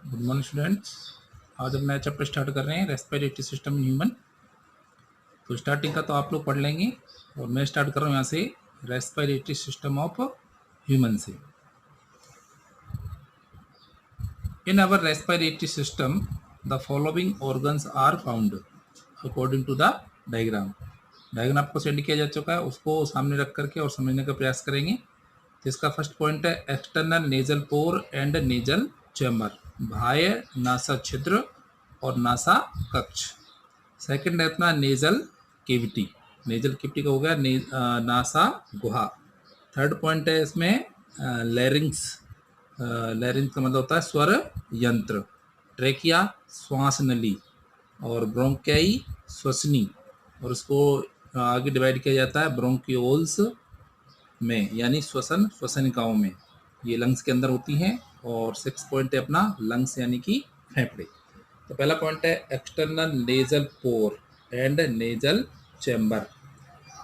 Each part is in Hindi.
Good morning students. आज हम नया चैप्टर स्टार्ट कर रहे हैं रेस्पिरेटरी सिस्टम इन ह्यूमन। तो स्टार्टिंग का तो आप लोग पढ़ लेंगे और मैं स्टार्ट कर रहा हूँ यहाँ से रेस्पिरेटरी सिस्टम ऑफ ह्यूमन से। In our respiratory system the following organs are found according to the diagram. Diagram आपको सेंड किया जा चुका है, उसको सामने रख करके और समझने का प्रयास करेंगे। तो इसका फर्स्ट पॉइंट है external nasal pore and nasal chamber, बाह्य नासा छिद्र और नासा कक्ष। सेकंड है अपना नेजल केविटी, नेजल केविटी का हो गया नासा गुहा। थर्ड पॉइंट है इसमें लैरिंग्स, लैरिंग्स का मतलब होता है स्वर यंत्र। ट्रेकिया श्वास नली और ब्रोंकियाई श्वसनी, और उसको आगे डिवाइड किया जाता है ब्रोंकियोल्स में यानी श्वसन श्वसनिकाओं में, ये लंग्स के अंदर होती हैं। और 6 पॉइंट है अपना लंग्स यानी कि फेफड़े। तो पहला पॉइंट है external nasal pore and nasal chamber,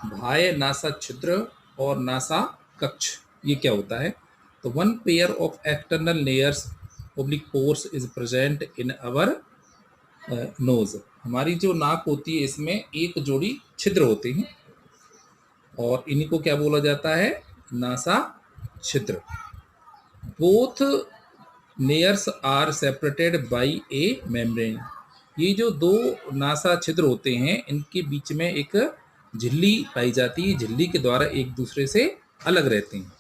बाह्य नासा छिद्र और नासा कक्ष। ये क्या होता है? तो one pair of external layers oblique pores is present in our nose. हमारी जो नाक होती है इसमें एक जोड़ी छिद्र होते हैं और इन्हीं को क्या बोला जाता है? नासा छिद्र। Both layers are separated by a membrane. ये जो दो नासा छिद्र होते हैं इनके बीच में एक झिल्ली पाई जाती है, झिल्ली के द्वारा एक दूसरे से अलग रहते हैं।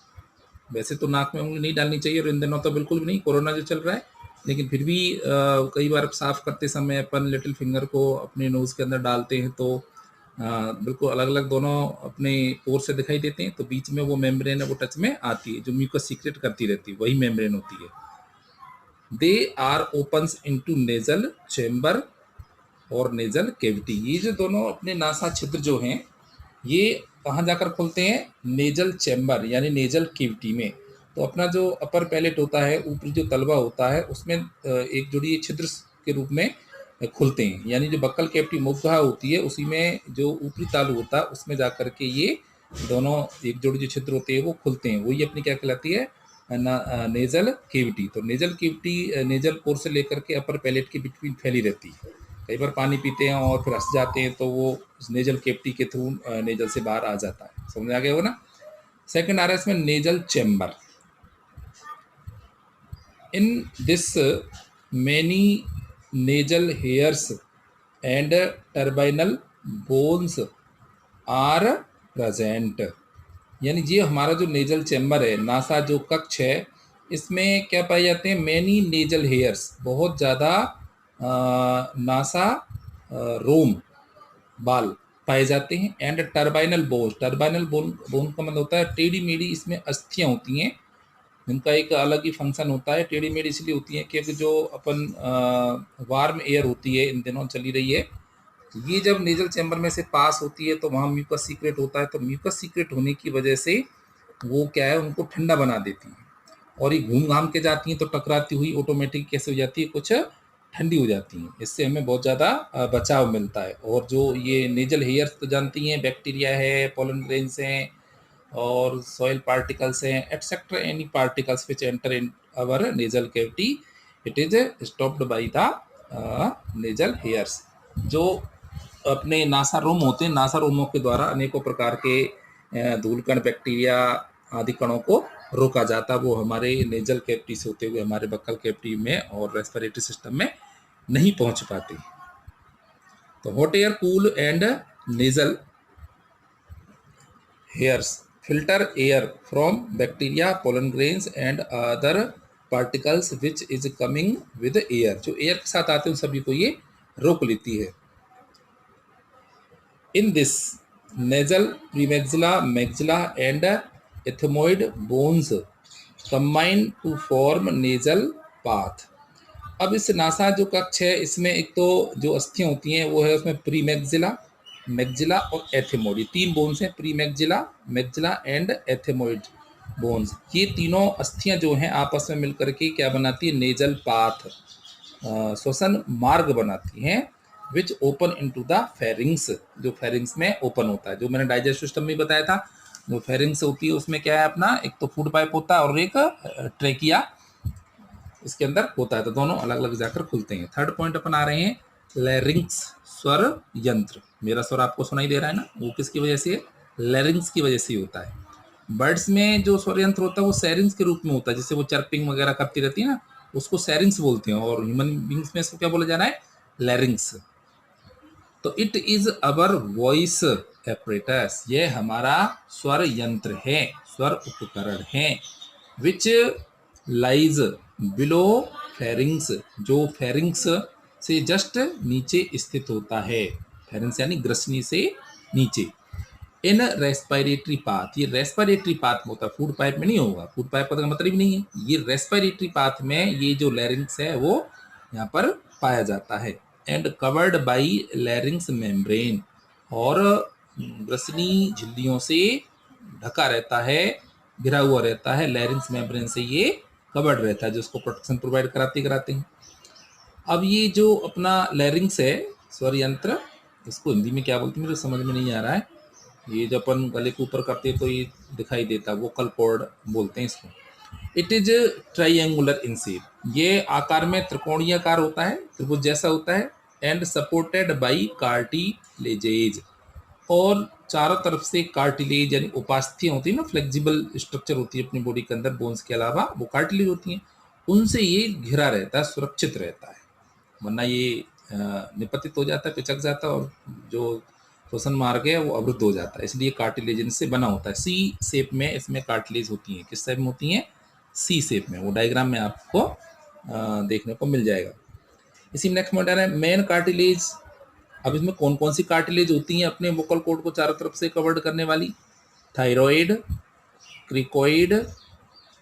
वैसे तो नाक में उंगली नहीं डालनी चाहिए और इन दिनों तो बिल्कुल भी नहीं, कोरोना जो चल रहा है, लेकिन फिर भी कई बार साफ करते समय अपन लिटिल फिंगर को अपने नोज के अंदर डालते हैं तो बिल्कुल अलग अलग दोनों अपने पोर से दिखाई देते हैं। तो बीच में वो मेम्ब्रेन है वो टच में आती है, जो म्यूकस सीक्रेट करती रहती है, वही मेम्ब्रेन होती है। They are opens into nasal chamber और नेजल कैविटी। ये जो दोनों अपने नासा छिद्र जो हैं ये कहाँ जाकर खुलते हैं? नेजल चैम्बर यानी नेजल कैविटी में। तो अपना जो अपर पैलेट होता है, ऊपरी जो तलवा होता है, उसमें एक जोड़ी छिद्र के रूप में खुलते हैं। यानी जो बक्कल कैविटी मुखगुहा होती है उसी में जो ऊपरी तालु होता है उसमें जाकर के ये दोनों एक जोड़ी जो छिद्र होते हैं वो खुलते हैं। वही अपनी क्या कहलाती है? Nasal cavity. तो नेजल कैविटी नेजल पोर से लेकर के अपर पैलेट के बिटवीन फैली रहती है। कई बार पानी पीते हैं और फिर हंस जाते हैं तो वो नेजल कैविटी के थ्रू नेजल से बाहर आ जाता है। समझ आ गया हो ना? सेकंड आ रहा है इसमें nasal chamber. In this many nasal hairs and turbinal bones are present. यानी ये हमारा जो नेजल चैम्बर है, नासा जो कक्ष है, इसमें क्या पाए जाते हैं? मेनी नेजल हेयर्स, बहुत ज़्यादा नासा रोम बाल पाए जाते हैं। एंड टर्बाइनल बोन, टर्बाइनल बोन का मतलब होता है टेढ़ी मेढ़ी इसमें अस्थियां होती हैं, जिनका एक अलग ही फंक्शन होता है। टेढ़ी मेढ़ी इसलिए होती है क्योंकि जो अपन वार्म एयर होती है इन दिनों चली रही है, ये जब नेजल चैम्बर में से पास होती है तो वहाँ म्यूकस सीक्रेट होता है। तो म्यूकस सीक्रेट होने की वजह से वो क्या है, उनको ठंडा बना देती है और ये घूम घाम के जाती हैं तो टकराती हुई ऑटोमेटिक कैसे हो जाती है? कुछ ठंडी हो जाती हैं। इससे हमें बहुत ज़्यादा बचाव मिलता है। और जो ये नेजल हेयर्स तो जानती हैं, बैक्टीरिया है, पोलन ग्रेन्स हैं और सॉइल पार्टिकल्स हैं, etcetera any particles which enter in our nasal cavity, it is stopped by the nasal hairs. जो अपने नासा रोम होते हैं, नासा रोमों के द्वारा अनेकों प्रकार के धूलकण, बैक्टीरिया आदि कणों को रोका जाता है। वो हमारे नेजल कैविटी से होते हुए हमारे बक्कल कैविटी में और रेस्पिरेटरी सिस्टम में नहीं पहुंच पाते। तो hot air, cool and nasal hairs filter air from bacteria, pollen grains and other particles which is coming with air. जो एयर के साथ आते हैं उन सभी को ये रोक लेती है। In this, nasal premaxilla, maxilla and ethmoid bones combine to form nasal path। अब इस नासा जो कक्ष है इसमें एक तो जो अस्थियां होती हैं वो है उसमें प्रीमैक्सिला, मैक्सिला और एथेमोइड। ये तीन बोन्स हैं, प्रीमैक्सिला, मैक्सिला एंड एथेमोइड बोन्स। ये तीनों अस्थियां जो हैं आपस में मिलकर के क्या बनाती है? नेजल पाथ, श्वसन मार्ग बनाती हैं, which open into the pharynx, जो फेरिंग्स में ओपन होता है। जो मैंने डाइजेस्ट सिस्टम में बताया था, जो फेरिंग्स होती है उसमें क्या है अपना, एक तो फूड पाइप होता है और एक ट्रेकिया इसके अंदर होता है, तो दोनों अलग अलग जाकर खुलते हैं। थर्ड पॉइंट अपन आ रहे हैं लैरिंक्स, स्वर यंत्र। मेरा स्वर आपको सुनाई दे रहा है ना, वो किसकी वजह से? लैरिंक्स की वजह से ही होता है। बर्ड्स में जो स्वर यंत्र होता है वो सैरिंग्स के रूप में होता है, जिससे वो चर्पिंग वगैरह करती रहती है ना, उसको सैरिंग्स बोलते हैं, और ह्यूमन बींग्स में इसको क्या बोला जा रहा है? लैरिंग्स। तो it is our voice apparatus, ये हमारा स्वर यंत्र है, स्वर उपकरण है। विच लाइज बिलो फेरिंग्स, जो फेरिंग्स से जस्ट नीचे स्थित होता है, फेरिंग्स यानी ग्रसनी से नीचे। इन रेस्पिरेटरी पाथ, ये रेस्पिरेटरी पाथ में होता है, फूड पाइप में नहीं होगा, फूड पाइप का मतलब ही नहीं है। ये रेस्पिरेटरी पाथ में ये जो लैरिंग्स है वो यहाँ पर पाया जाता है। एंड कवर्ड बाई लैरिंग्स मेम्ब्रेन, और ग्रसनी झिल्लियों से ढका रहता है, घिरा हुआ रहता है, लैरिंग्स मेम्ब्रेन से ये कवर्ड रहता है, जो उसको प्रोटेक्शन प्रोवाइड कराते हैं। अब ये जो अपना लैरिंग्स है, स्वर यंत्र, इसको हिंदी में क्या बोलते हैं मुझे समझ में नहीं आ रहा है। ये जब अपन गले के ऊपर करते हैं तो ये दिखाई देता है, वोकल कॉर्ड बोलते हैं इसको। It is triangular in shape, ये आकार में त्रिकोणीय आकार होता है, त्रिभुज जैसा होता है। एंड सपोर्टेड बाई कार्टिलेजेज, और चारों तरफ से कार्टिलेज यानी उपास्थियां होती है ना, फ्लेक्सिबल स्ट्रक्चर होती है अपनी बॉडी के अंदर, बोन्स के अलावा वो कार्टिलेज होती हैं, उनसे ये घिरा रहता है, सुरक्षित रहता है, वरना ये निपतित हो जाता है, पिचक जाता है, और जो श्वसन मार्ग है वो अवरुद्ध हो जाता है, इसलिए कार्टिलेज से बना होता है। सी शेप में इसमें कार्टिलेज होती हैं। किस शेप में होती हैं? सी शेप में। वो डायग्राम में आपको देखने को मिल जाएगा। इसी में नेक्स्ट पॉइंट आ रहा है मेन कार्टिलेज। अब इसमें कौन कौन सी कार्टिलेज होती हैं अपने वोकल कॉर्ड को चारों तरफ से कवर्ड करने वाली? Thyroid, cricoid,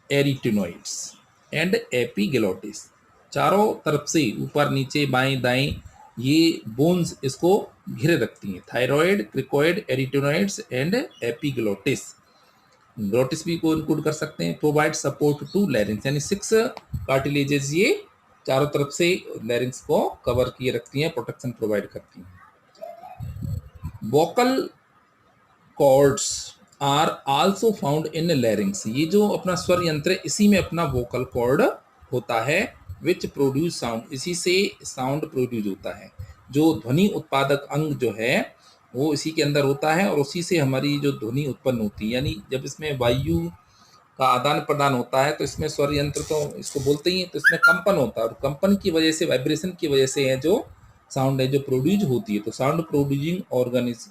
arytenoids and epiglottis. चारों तरफ से ऊपर नीचे बाएं दाएं ये बोन्स इसको घिरे रखती हैं। Thyroid, cricoid, arytenoids and epiglottis. Glottis भी को इंक्लूड कर सकते हैं। प्रोवाइड सपोर्ट टू लैरिंग्स, यानी 6 कार्टिलेजेस ये चारों तरफ से लैरिंग्स को कवर किए रखती हैं, प्रोटेक्शन प्रोवाइड करती हैं। Vocal cords are also found in larynx, ये जो अपना स्वर यंत्र है इसी में अपना वोकल कॉर्ड होता है। विच प्रोड्यूस साउंड, इसी से साउंड प्रोड्यूस होता है। जो ध्वनि उत्पादक अंग जो है वो इसी के अंदर होता है, और उसी से हमारी जो ध्वनि उत्पन्न होती है, यानी जब इसमें वायु का आदान प्रदान होता है तो इसमें स्वर यंत्र तो इसको बोलते ही हैं, तो इसमें कंपन होता है, और कंपन की वजह से, वाइब्रेशन की वजह से है जो साउंड है जो प्रोड्यूस होती है। तो sound producing organ is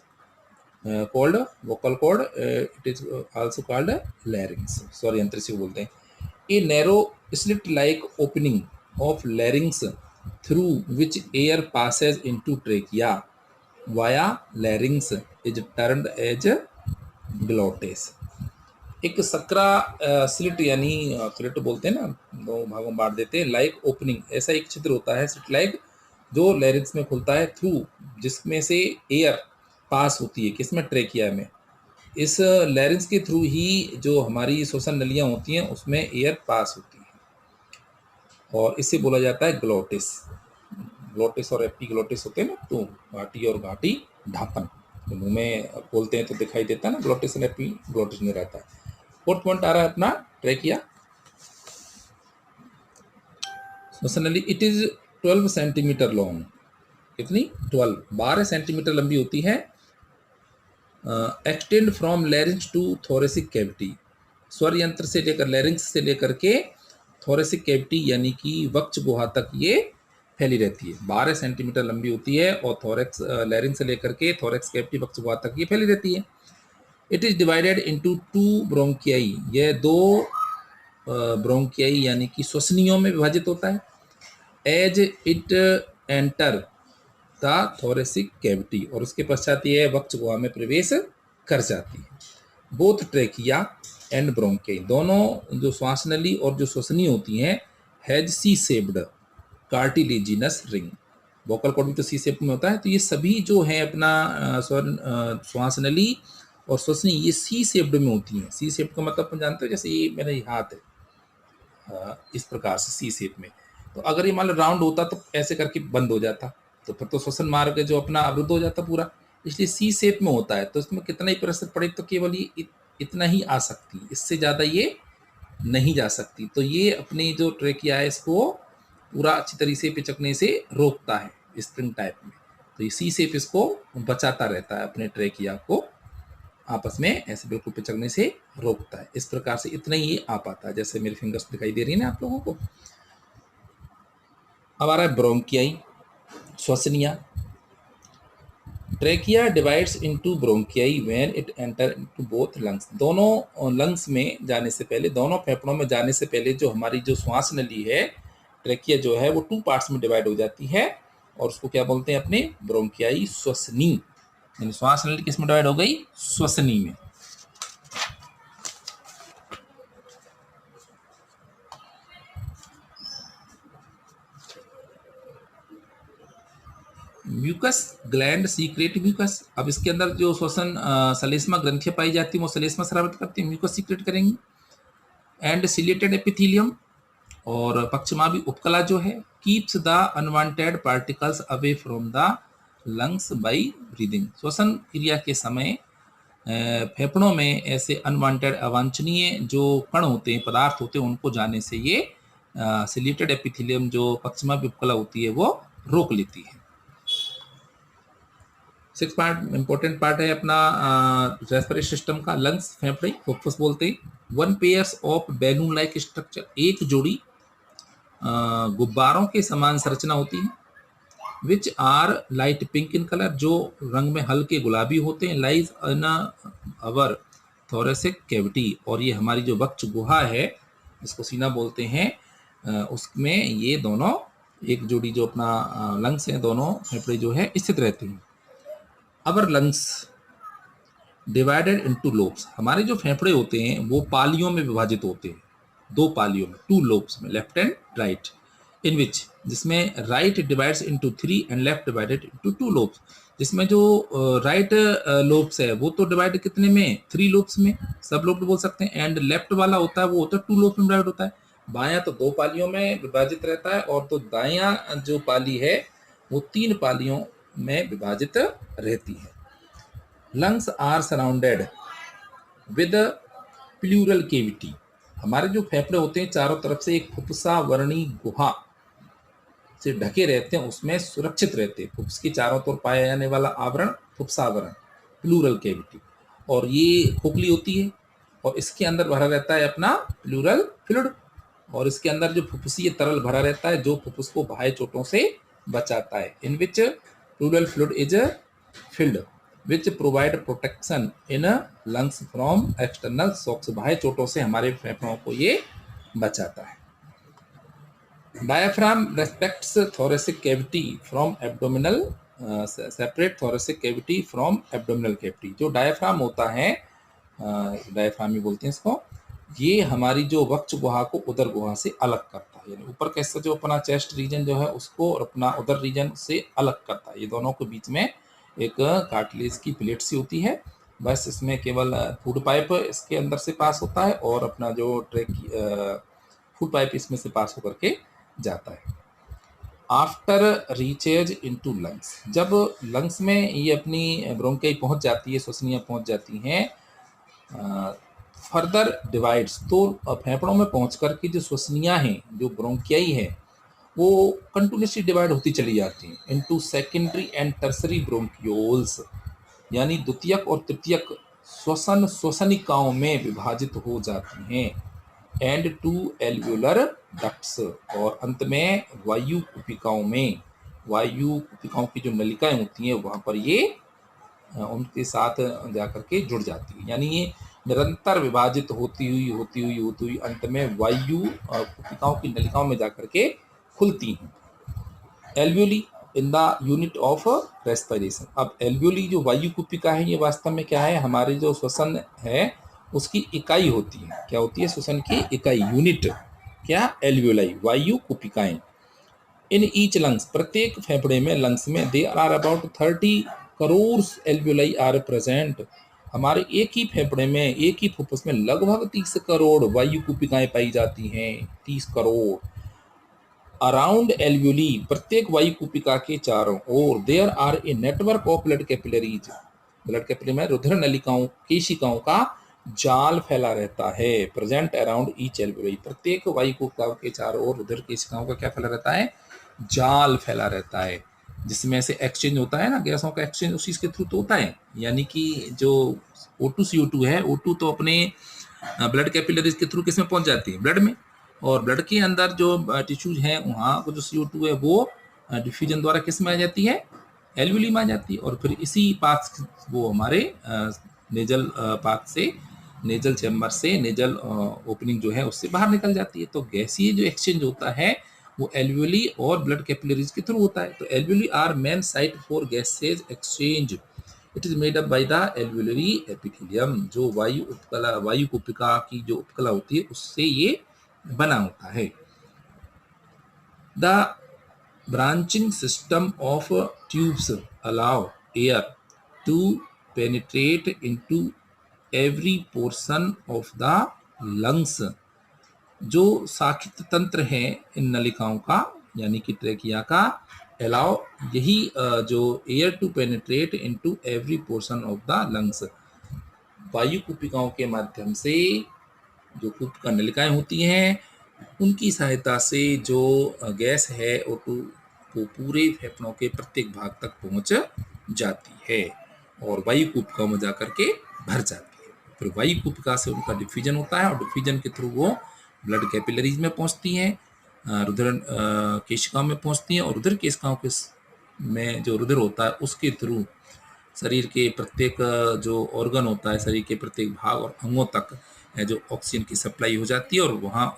called vocal cord, it is also called larynx, स्वर यंत्र से बोलते हैं। A narrow slit like opening of larynx through which air passes into trachea via larynx is termed as glottis। एक सकरा स्लिट, यानी स्लिट बोलते हैं ना, दो भागों में बांट देते हैं, लाइक ओपनिंग, ऐसा एक छिद्र होता है स्लिट लाइक जो लैरिंक्स में खुलता है, थ्रू जिसमें से एयर पास होती है, किसमें? ट्रेकिया में। इस लैरिंक्स के थ्रू ही जो हमारी श्वसन नलियां होती हैं उसमें एयर पास होती है, और इसे बोला जाता है ग्लोटिस। ग्लोटिस और एपिग्लोटिस होते हैं ना, तो घाटी और घाटी ढापन, तो मुंह में बोलते हैं तो दिखाई देता है ना, ग्लोटिस और एपिग्लोटिस में रहता है। फोर्थ पॉइंट आ रहा है अपना ट्रेकिया। श्वसन नली इट इज 12 सेंटीमीटर लॉन्ग, कितनी? 12 सेंटीमीटर लंबी होती है। Extend from larynx to thoracic cavity, स्वर यंत्र से लेकर, लैरिंक्स से लेकर के थोरेसिक कैविटी यानी कि वक्ष गुहा तक ये फैली रहती है। 12 सेंटीमीटर लंबी होती है, और थोरेक्स लैरिंक्स से लेकर के थोरेक्स कैविटी वक्ष गुहा तक ये फैली रहती है। इट इज डिवाइडेड इनटू 2 ब्रोंकियाई, यह 2 ब्रोंकियाई यानी कि श्वसनियों में विभाजित होता है। As it enter the thoracic cavity, और उसके पश्चात ये वक्ष गुहा में प्रवेश कर जाती है। बोथ ट्रेकिया एंड ब्रोंकियाई, दोनों जो श्वास नली और जो श्वसनी होती हैं, has C shaped cartilaginous ring. Vocal cord भी तो सी शेप में होता है, तो ये सभी जो है अपना श्वास नली और श्वसनी ये सी शेप्ड में होती हैं। सी शेप का मतलब जानते हो, जैसे ये मेरा हाथ है इस प्रकार से सी शेप में, तो अगर ये मान लो राउंड होता तो ऐसे करके बंद हो जाता, तो फिर तो श्वसन मार्ग जो अपना अवरुद्ध हो जाता पूरा, इसलिए सी शेप में होता है। तो इसमें कितना ही प्रेशर पड़े तो केवल ये इतना ही आ सकती है, इससे ज़्यादा ये नहीं जा सकती। तो ये अपनी जो ट्रेकिया है इसको पूरा अच्छी तरीके से पिचकने से रोकता है स्प्रिंग टाइप में। तो इसी से इसको बचाता रहता है, अपने ट्रेकिया को आपस में ऐसे बिल्कुल पिचकने से रोकता है। इस प्रकार से इतना ही आ पाता है, जैसे मेरी फिंगर्स दिखाई दे रही है ना आप लोगों को। अब आ रहा है ब्रोंकियाई, श्वसनिया। Trachea divides into bronchi when it enter into both lungs. दोनों लंग्स में जाने से पहले, दोनों फेफड़ों में जाने से पहले जो हमारी जो श्वास नली है, ट्रेकिया जो है वो 2 पार्ट्स में डिवाइड हो जाती है और उसको क्या बोलते हैं अपने, ब्रोंकियाई श्वसनी। यानी श्वास नली किस में डिवाइड हो गई, श्वसनी में। Mucus gland secrete mucus. अब इसके अंदर जो श्वसन सलेस्मा ग्रंथियां पाई जाती हैं वो सलेस्मा स्रावित करती है, म्यूकस सीक्रेट करेंगी। एंड सिलेटेड एपिथेलियम और पक्षमावी उपकला जो है keeps the unwanted particles away from the lungs by breathing. श्वसन क्रिया के समय फेफड़ों में ऐसे अनवांटेड अवांछनीय जो कण होते हैं, पदार्थ होते हैं, उनको जाने से ये सिलेटेड एपिथेलियम जो पक्षमावी उपकला होती है वो रोक लेती है। 6 पार्ट इंपॉर्टेंट पार्ट है अपना रेस्पिरेटरी सिस्टम का। लंग्स, फेफड़े, फुफ्फुस बोलते हैं। 1 pairs of balloon like structure, एक जोड़ी गुब्बारों के समान संरचना होती है। Which are light pink in colour, जो रंग में हल्के गुलाबी होते हैं। Lies in our thoracic cavity, और ये हमारी जो वक्ष गुहा है, इसको सीना बोलते हैं, उसमें ये दोनों एक जोड़ी जो अपना लंग्स हैं, दोनों फेफड़े जो है स्थित रहते हैं। अवर लंग्स डिवाइडेड इनटू लोब्स, हमारे जो फेफड़े होते हैं वो पालियों में विभाजित होते हैं, 2 पालियों में, 2 लोब्स में, लेफ्ट एंड राइट। इन विच, जिसमें right divides into 3 and left divided into 2 lobes. जिसमें जो राइट लोब्स है वो तो डिवाइड कितने में, 3 लोब्स में, सब लोग बोल सकते हैं। एंड लेफ्ट वाला होता है वो होता है 2 लोब्स में डिवाइड होता है। बायां तो 2 पालियों में विभाजित रहता है और तो दायां जो पाली है वो 3 पालियों में विभाजित रहती है। Lungs are surrounded with pleural cavity, हमारे जो फेफड़े होते हैं चारों तरफ से एक फुफ्फुसा वर्णी गुहा से ढके रहते हैं, उसमें सुरक्षित रहते हैं। फुफ्फुस के चारों तरफ पाया जाने वाला आवरण फुफ्फुसा आवरण, प्लूरल केविटी, और ये खोखली होती है और इसके अंदर भरा रहता है अपना प्लूरल फ्लूइड, और इसके अंदर जो फुफ्फुसीय तरल भरा रहता है जो फुफ्फुस को बाह्य चोटों से बचाता है। In which pleural fluid is filled which provide protection in lungs from external shocks, बाह्य चोटों से हमारे फेफड़ों को ये बचाता है। Diaphragm respects thoracic cavity from abdominal, separate thoracic cavity from abdominal cavity. जो डायफ्राम होता है, डायफ्राम ही बोलते हैं इसको, ये हमारी जो वक्ष गुहा को उदर गुहा से अलग करता है। यानी ऊपर कैसे जो अपना चेस्ट रीजन जो है उसको और अपना उदर रीजन से अलग करता है। ये दोनों के बीच में एक कार्टिलेज की प्लेट सी होती है, बस इसमें केवल फूड पाइप इसके अंदर से पास होता है और अपना जो फूड पाइप इसमें से पास होकर के जाता है। आफ्टर रीचेज इनटू लंग्स, जब लंग्स में ये अपनी ब्रोंकियाई पहुंच जाती है, श्वसनियां पहुंच जाती हैं, फर्दर डिवाइड्स, तो फेफड़ों में पहुंच कर के जो श्वसनियां हैं, जो ब्रोंकियाई है, वो कंटिन्यूसली डिवाइड होती चली जाती हैं into secondary and tertiary bronchioles, यानी द्वितीयक और तृतीयक श्वसनिकाओं में विभाजित हो जाती हैं। एंड टू एल्वियोलर डक्ट्स, और अंत में वायु कुपिकाओं में, वायु कुपिकाओं की जो नलिकाएं होती हैं वहां पर ये उनके साथ जाकर के जुड़ जाती है। यानी ये निरंतर विभाजित होती हुई अंत में वायु कुपिकाओं की नलिकाओं में जाकर के खुलती हैं। Alveoli in the unit of respiration, अब एल्वियोली जो वायु कुपिका है ये वास्तव में क्या है, हमारे जो श्वसन है उसकी इकाई होती है। क्या होती है, श्वसन की इकाई, यूनिट, क्या, एल्वियोलाई, वायु कुपिकाएं। इन ईच लंग्स, प्रत्येक फेफड़े में, लंग्स में, there are about 30 crore alveoli are present, हमारे एक ही फेफड़े में, एक ही फुफ्फुस में लगभग 30 करोड़ वायु कुपिकाएं पाई जाती हैं, 30 करोड़। अराउंड एल्वियोली, प्रत्येक वायु कुपिका के चारों ओर, there are a network of blood capillaries, blood capillary में रुधिर नलिकाओं, केशिकाओं का जाल फैला रहता है, प्रेजेंट अराउंड ईच एल्वेओली, प्रत्येक वायु कोशिकाओं के चारों ओर रुधिर कोशिकाओं का क्या फैला रहता है, जाल फैला रहता है, जिसमें से एक्सचेंज होता है ना, गैसों का एक्सचेंज उसी के थ्रू तो होता है। यानी कि जो O2 CO2 है, O2 तो अपने ब्लड कैपिलरीज के थ्रू किसमें पहुंच जाती है, ब्लड में, और ब्लड के अंदर जो टिश्यूज हैं वहाँ को जो CO2 है वो डिफ्यूजन द्वारा किस में आ जाती है, एल्वेओली में आ जाती है, और फिर इसी पाथ वो हमारे नेजल पाथ से, नेजल चैम्बर से, नेजल ओपनिंग जो है उससे बाहर निकल जाती है। तो गैसीय जो एक्सचेंज होता है वो एल्वेओली और ब्लड कैपिलरीज के थ्रू होता है। तो alveoli are main site for gases exchange, it is made up by the alveolar epithelium, जो वायु उपकला, वायु कुपिका की जो उपकला होती है उससे ये बना होता है। The branching system of tubes allow air to penetrate into every portion of the lungs, जो साखित तंत्र है इन नलिकाओं का यानी कि ट्रेकिया का, अलाउ यही जो air to penetrate into every portion of the lungs, वायु कुपिकाओं के माध्यम से जो कुपिका नलिकाएं होती हैं उनकी सहायता से जो गैस है O2 वो पूरे फेफड़ों के प्रत्येक भाग तक पहुंच जाती है और वायु कुपिकाओं में जाकर के भर जाती है। फिर वायु कुपिका से उनका डिफ्यूजन होता है और डिफ्यूजन के थ्रू वो ब्लड कैपिलरीज में पहुंचती हैं, रुधिर केशिकाओं में पहुंचती हैं, और रुधिर केशिकाओं के में जो रुधिर होता है उसके थ्रू शरीर के प्रत्येक जो ऑर्गन होता है, शरीर के प्रत्येक भाग और अंगों तक जो ऑक्सीजन की सप्लाई हो जाती है और वहाँ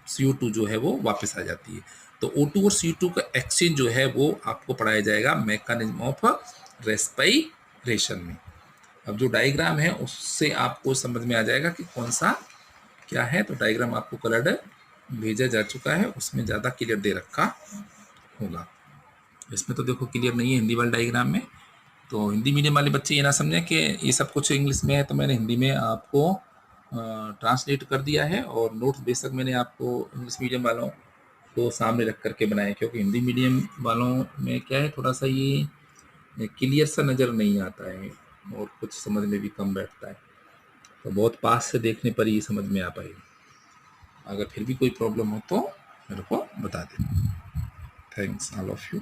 CO2 जो है वो वापस आ जाती है। तो O2 और CO2 का एक्सचेंज जो है वो आपको पढ़ाया जाएगा मैकेनिज्म ऑफ रेस्पिरेशन में। अब जो डायग्राम है उससे आपको समझ में आ जाएगा कि कौन सा क्या है। तो डायग्राम आपको कलर्ड भेजा जा चुका है, उसमें ज़्यादा क्लियर दे रखा होगा। इसमें तो देखो क्लियर नहीं है हिंदी वाले डायग्राम में, तो हिंदी मीडियम वाले बच्चे ये ना समझें कि ये सब कुछ इंग्लिश में है, तो मैंने हिंदी में आपको ट्रांसलेट कर दिया है और नोट्स बेशक मैंने आपको इंग्लिश मीडियम वालों को सामने रख करके बनाए, क्योंकि हिंदी मीडियम वालों में क्या है थोड़ा सा ये क्लियर सा नज़र नहीं आता है और कुछ समझ में भी कम बैठता है, तो बहुत पास से देखने पर ही समझ में आ पाएगी। अगर फिर भी कोई प्रॉब्लम हो तो मेरे को बता दें। Thanks all of you.